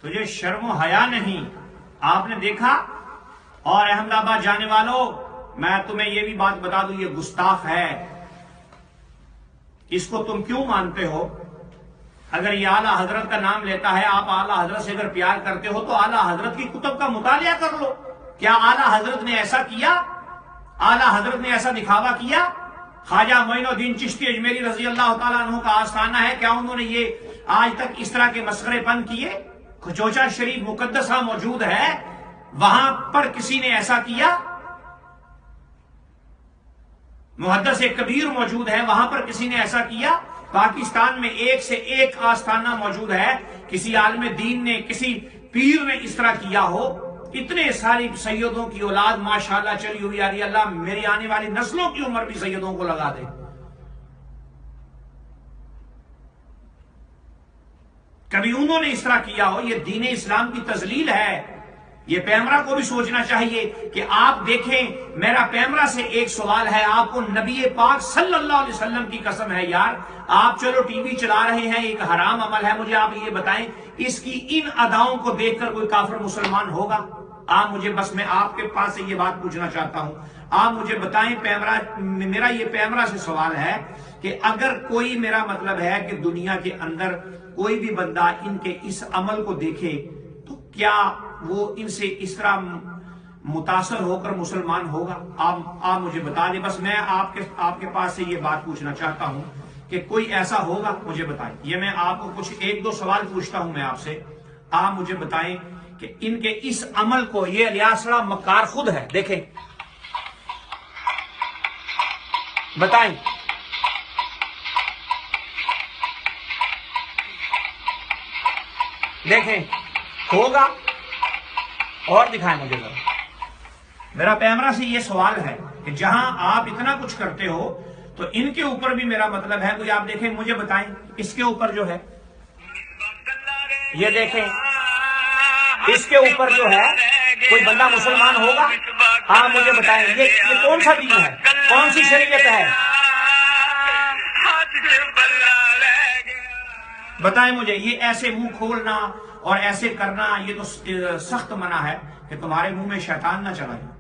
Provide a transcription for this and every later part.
تجھے شرم و حیا نہیں؟ آپ نے دیکھا؟ اور احمد آباد جانے والوں، میں تمہیں یہ بھی بات بتا دوں، یہ گستاخ ہے، اس کو تم کیوں مانتے ہو؟ اگر یہ اعلیٰ حضرت کا نام لیتا ہے، آپ اعلیٰ حضرت سے اگر پیار کرتے ہو تو اعلیٰ حضرت کی کتب کا مطالعہ کر لو۔ کیا اعلیٰ حضرت نے ایسا کیا؟ اعلیٰ حضرت نے ایسا دکھاوا کیا؟ خواجہ معین الدین چشتی اجمیری رضی اللہ تعالیٰ عنہ کا آستانہ ہے، کیا انہوں نے یہ آج تک اس طرح کے مسخرے پن کیے؟ کھچوچا شریف مقدسہ موجود ہے، وہاں پر کسی نے ایسا کیا؟ محدث کبیر موجود ہے، وہاں پر کسی نے ایسا کیا؟ پاکستان میں ایک سے ایک آستانہ موجود ہے، کسی عالم دین نے، کسی پیر نے اس طرح کیا ہو؟ اتنے ساری سیدوں کی اولاد ماشاءاللہ چلی ہوئی آ رہی ہے، اللہ میری آنے والی نسلوں کی عمر بھی سیدوں کو لگا دے۔ کبھی انہوں نے اس طرح کیا ہو؟ یہ دین اسلام کی تذلیل ہے۔ یہ پیمرا کو بھی سوچنا چاہیے کہ آپ دیکھیں، میرا پیمرا سے ایک سوال ہے، آپ کو نبی پاک صلی اللہ علیہ وسلم کی قسم ہے یار، آپ چلو ٹی وی چلا رہے ہیں، ایک حرام عمل ہے، مجھے آپ یہ بتائیں اس کی ان اداؤں کو دیکھ کر کوئی کافر مسلمان ہوگا؟ آپ مجھے، بس میں آپ کے پاس سے یہ بات پوچھنا چاہتا ہوں، آپ مجھے بتائیں، میرا یہ پیمرا سے سوال ہے کہ اگر کوئی، میرا مطلب ہے کہ دنیا کے اندر کوئی بھی بندہ ان کے اس عمل کو دیکھے تو کیا وہ ان سے اس طرح متاثر ہو کر مسلمان ہوگا؟ آپ مجھے بتا دیں، بس میں آپ کے پاس سے یہ بات پوچھنا چاہتا ہوں کہ کوئی ایسا ہوگا؟ مجھے بتائیں۔ یہ میں آپ کو کچھ ایک دو سوال پوچھتا ہوں میں آپ سے، آپ مجھے بتائیں کہ ان کے اس عمل کو، یہ الیاسڑا مکار خود ہے، دیکھیں، بتائیں، دیکھیں ہوگا؟ اور دکھائیں مجھے ذرا۔ میرا پیمرا سے یہ سوال ہے کہ جہاں آپ اتنا کچھ کرتے ہو تو ان کے اوپر بھی میرا مطلب ہے کوئی، آپ دیکھیں، مجھے بتائیں اس کے اوپر جو ہے، یہ دیکھیں، اس کے اوپر جو ہے کوئی بندہ مسلمان ہوگا؟ آپ مجھے بتائیں یہ کون سا دین ہے، کون سی شریعت ہے؟ بتائیں مجھے، یہ ایسے منہ کھولنا اور ایسے کرنا، یہ تو سخت منع ہے کہ تمہارے منہ میں شیطان نہ چلا جائے۔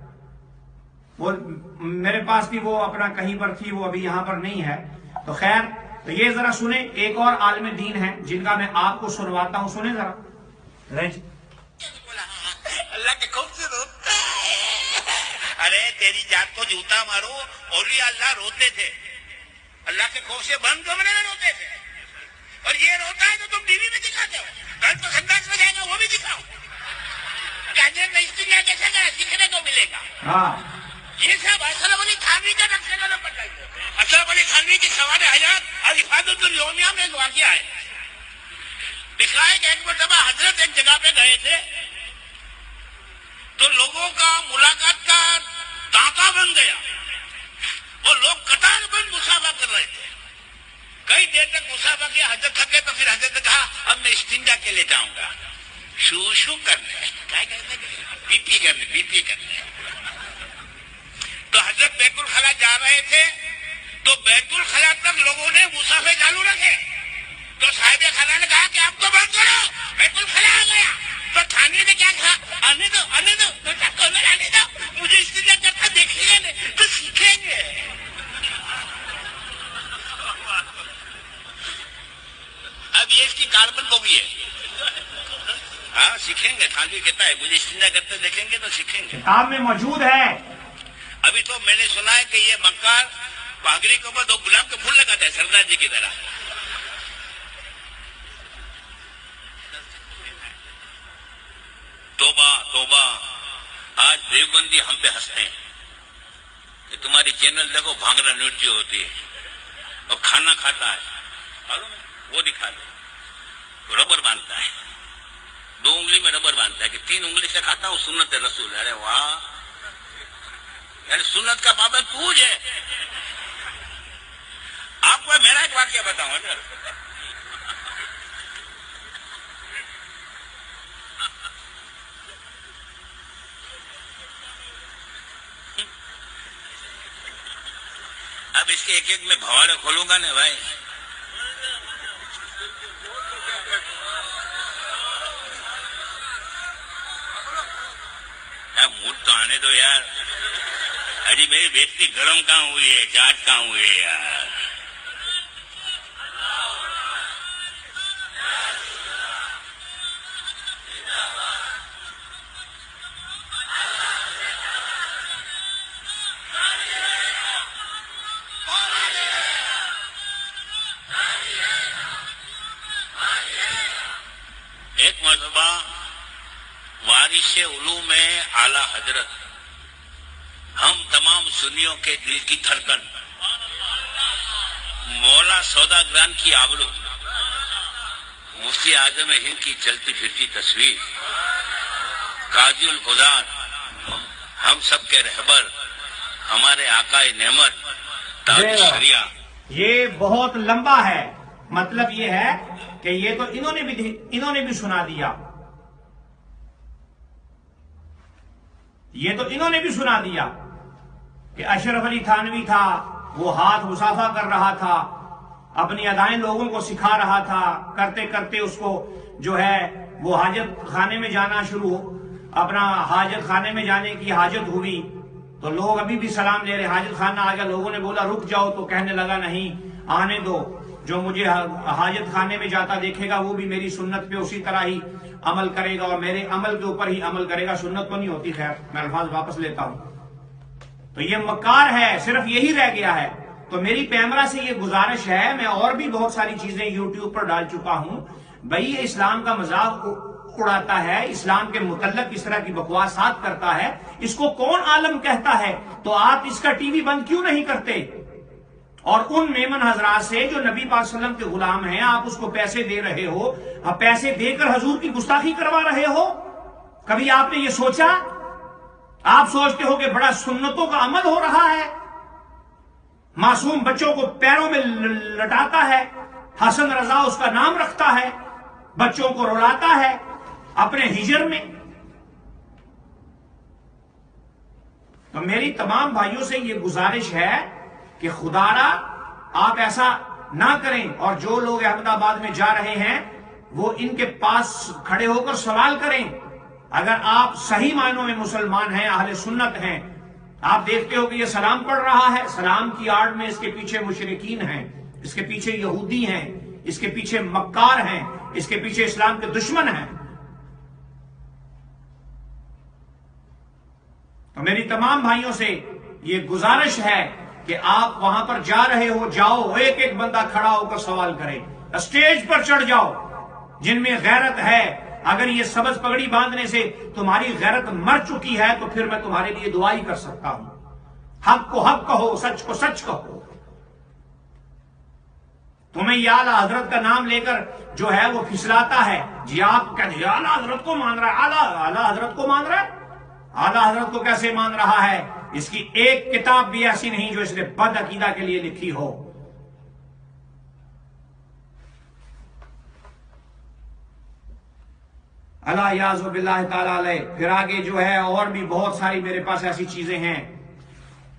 وہ میرے پاس بھی وہ اپنا کہیں پر تھی، وہ ابھی یہاں پر نہیں ہے، تو خیر، تو یہ ذرا سنیں، ایک اور عالم دین ہے جن کا میں آپ کو سنواتا ہوں، سنیں ذرا۔ اللہ کے خوف سے روتا ہے، ارے تیری جات کو جوتا مارو، اولیاء اللہ روتے تھے، اللہ کے خوف سے بند کمرے میں روتے تھے، اور یہ روتا ہے تو تم ٹی وی میں دکھاتے ہو، کل تو سنداس میں جائے گا وہ بھی دکھاؤ، کہنے میں استنجا دیکھے گا، سیکھنے کو ملے گا۔ یہ سب اشرف علی تھانوی کا نقشہ قدم پر چاہیے۔ اشرف علی تھانوی کی سوار حیات اور افادۃ الیومیہ میں ایک واقعہ ہے، لکھا ہے کہ ایک مرتبہ حضرت ایک جگہ پہ گئے تھے تو لوگوں کا ملاقات کا دانتا بن گیا، وہ لوگ قطار بند مصافحہ کر رہے تھے، کئی دیر تک مصافحہ کیا، حضرت تھکے تو پھر حضرت نے کہا اب میں استنجا کے لیے جاؤں گا، شو شو کرنے، پی پی کرنے، تو حضرت بیت الخلا جا رہے تھے، تو بیت الخلا تک لوگوں نے مصافحے چالو رکھے، تو صاحب خلا نے کہا کہ آپ تو بند کرو، بیت الخلا آ گیا، تو تھانوی نے کیا کہا، آنے دو آنے دو، مجھے استنجا کرتا دیکھیں گے تو سیکھیں گے۔ اب یہ اس کی کاربن کو بھی ہے، ہاں سیکھیں گے، تھانوی کہتا ہے مجھے استنجا کرتے دیکھیں گے تو سیکھیں گے، کتاب میں موجود ہے۔ ابھی تو میں نے سنا ہے کہ یہ مکار پاگڑی کے اوپر 2 گلاب کے پھول لگاتا ہے سردار جی کی طرح۔ توبہ، آج دیوبندی ہم پہ ہنستے ہیں کہ تمہاری چینل دیکھو، بھانگڑا نرتیہ ہوتی ہے اور کھانا کھاتا ہے، معلوم ہے؟ وہ دکھا دو، ربر باندھتا ہے، 2 انگلی میں ربر باندھتا ہے کہ 3 انگلی سے کھاتا ہوں، سنت رسول۔ ارے واہ، یعنی سنت کا پابند پوج ہے۔ آپ کو میرا ایک واقعہ بتاؤں، اب اس کے ایک میں بھواڑے کھولوں گا نا بھائی، دو یار. ابھی میری بیٹی گرم کہاں ہوئی ہے, چاٹ کہاں ہوئی ہے یار. ایک مرتبہ وارث علوم اعلی حضرت, ہم تمام سنیوں کے دل کی دھڑکن, مولا سودا گران کی آبرو, مفتی اعظم ہند کی چلتی پھرتی تصویر, قاضی القضات, ہم سب کے رہبر, ہمارے آقا نعمت تاج شریعہ. یہ بہت لمبا ہے, مطلب یہ ہے کہ یہ تو انہوں نے بھی سنا دیا, یہ تو انہوں نے بھی سنا دیا کہ اشرف علی تھانوی تھا, وہ ہاتھ مصافحہ کر رہا تھا, اپنی ادائیں لوگوں کو سکھا رہا تھا, کرتے کرتے اس کو جو ہے وہ حاجت خانے میں جانا شروع, اپنا حاجت خانے میں جانے کی حاجت ہوئی تو لوگ ابھی بھی سلام لے رہے, حاجت خانہ آ گیا, لوگوں نے بولا رک جاؤ, تو کہنے لگا نہیں آنے دو, جو مجھے حاجت خانے میں جاتا دیکھے گا وہ بھی میری سنت پہ اسی طرح ہی عمل کرے گا اور میرے عمل کے اوپر ہی عمل کرے گا. سنت تو نہیں ہوتی, خیر میں الفاظ واپس لیتا ہوں. تو یہ مکار ہے, صرف یہی رہ گیا ہے. تو میری پیمرا سے یہ گزارش ہے, میں اور بھی بہت ساری چیزیں یوٹیوب پر ڈال چکا ہوں, بھائی یہ اسلام کا مذاق اڑاتا ہے, اسلام کے متعلق اس طرح کی بکواسات کرتا ہے, اس کو کون عالم کہتا ہے, تو آپ اس کا ٹی وی بند کیوں نہیں کرتے؟ اور ان میمن حضرات سے جو نبی پاک صلی اللہ علیہ وسلم کے غلام ہیں, آپ اس کو پیسے دے رہے ہو, اب پیسے دے کر حضور کی گستاخی کروا رہے ہو. کبھی آپ نے یہ سوچا؟ آپ سوچتے ہو کہ بڑا سنتوں کا عمل ہو رہا ہے, معصوم بچوں کو پیروں میں لٹاتا ہے, حسن رضا اس کا نام رکھتا ہے, بچوں کو رلاتا ہے اپنے ہجر میں. تو میری تمام بھائیوں سے یہ گزارش ہے کہ خدا را آپ ایسا نہ کریں, اور جو لوگ احمد آباد میں جا رہے ہیں وہ ان کے پاس کھڑے ہو کر سوال کریں. اگر آپ صحیح معنوں میں مسلمان ہیں, اہل سنت ہیں, آپ دیکھتے ہو کہ یہ سلام پڑھ رہا ہے, سلام کی آڑ میں اس کے پیچھے مشرکین ہیں, اس کے پیچھے یہودی ہیں, اس کے پیچھے مکار ہیں, اس کے پیچھے اسلام کے دشمن ہیں. تو میری تمام بھائیوں سے یہ گزارش ہے کہ آپ وہاں پر جا رہے ہو, جاؤ, ایک ایک بندہ کھڑا ہو کر سوال کرے, اسٹیج پر چڑھ جاؤ. جن میں غیرت ہے, اگر یہ سبز پگڑی باندھنے سے تمہاری غیرت مر چکی ہے تو پھر میں تمہارے لیے دعا ہی کر سکتا ہوں. حق کو حق کہو, سچ کو سچ کہو. تمہیں یہ اعلیٰ حضرت کا نام لے کر جو ہے وہ پھسلاتا ہے, جی آپ کہتے ہیں اعلیٰ حضرت کو مان رہا ہے, اعلیٰ حضرت کو مان رہا ہے, اعلیٰ حضرت کو کیسے مان رہا ہے؟ اس کی ایک کتاب بھی ایسی نہیں جو اس نے بد عقیدہ کے لیے لکھی ہو. اللہ یاذ باللہ تعالی علیہ. پھر آگے جو ہے اور بھی بہت ساری میرے پاس ایسی چیزیں ہیں,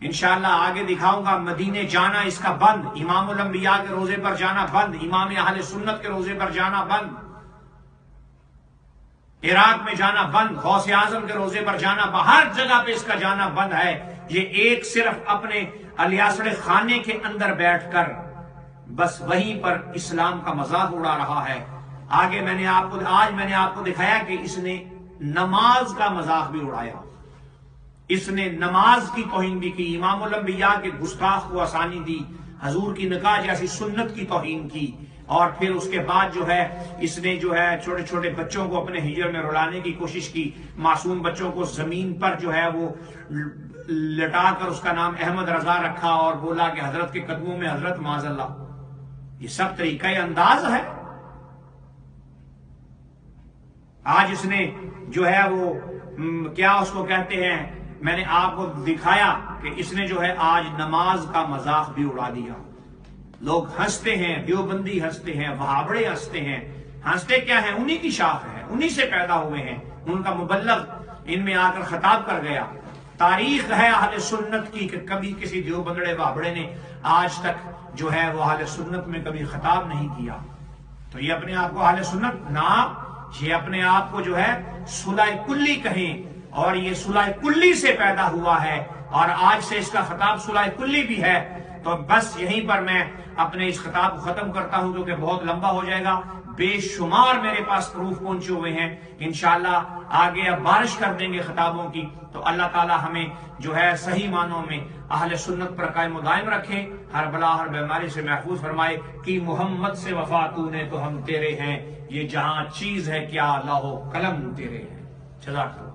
انشاءاللہ آگے دکھاؤں گا. مدینے جانا اس کا بند, امام الانبیاء کے روزے پر جانا بند, امام اہل سنت کے روزے پر جانا بند, عراق میں جانا بند, غوث اعظم کے روزے پر جانا بند, ہر جگہ پہ اس کا جانا بند ہے. یہ ایک صرف اپنے الیاسڑ خانے کے اندر بیٹھ کر بس وہیں پر اسلام کا مذاق اڑا رہا ہے. آگے میں نے آپ کو دکھایا کہ اس نے نماز کا مذاق بھی اڑایا, اس نے نماز کی توہین بھی کی, امام الانبیاء کے گستاخ کو آسانی دی, حضور کی نکاح جیسی سنت کی توہین کی, اور پھر اس کے بعد جو ہے اس نے جو ہے چھوٹے چھوٹے بچوں کو اپنے ہجر میں رلانے کی کوشش کی, معصوم بچوں کو زمین پر جو ہے وہ لٹا کر اس کا نام احمد رضا رکھا اور بولا کہ حضرت کے قدموں میں حضرت معاذ اللہ. یہ سب طریقہ انداز ہے. آج اس نے جو ہے وہ کیا اس کو کہتے ہیں, میں نے آپ کو دکھایا کہ اس نے جو ہے آج نماز کا مذاق بھی اڑا دیا. لوگ ہنستے ہیں, دیوبندی ہنستے ہیں, وہابڑے ہنستے ہیں. ہنستے کیا ہیں؟ انہی کی شاخ ہے, انہی سے پیدا ہوئے ہیں, ان کا مبلغ ان میں آ کر خطاب کر گیا. تاریخ ہے اہل سنت کی کہ کبھی کسی دیوبندڑے وہابڑے نے آج تک جو ہے وہ اہل سنت میں کبھی خطاب نہیں کیا. تو یہ اپنے آپ کو اہل سنت نہ, یہ اپنے آپ کو جو ہے صلح کلی کہیں اور یہ صلح کلی سے پیدا ہوا ہے اور آج سے اس کا خطاب صلح کلی بھی ہے. تو بس یہیں پر میں اپنے اس خطاب کو ختم کرتا ہوں کیونکہ بہت لمبا ہو جائے گا. بے شمار میرے پاس پروف پہنچے ہوئے ہیں. انشاءاللہ آگے اب بارش کر دیں گے خطابوں کی. تو اللہ تعالی ہمیں جو ہے صحیح معنوں میں اہل سنت پر قائم و دائم رکھیں, ہر بلا ہر بیماری سے محفوظ فرمائے. کہ محمد سے وفا تو نے تو ہم تیرے ہیں, یہ جہاں چیز ہے کیا لوح و قلم تیرے ہیں. جزاک اللہ.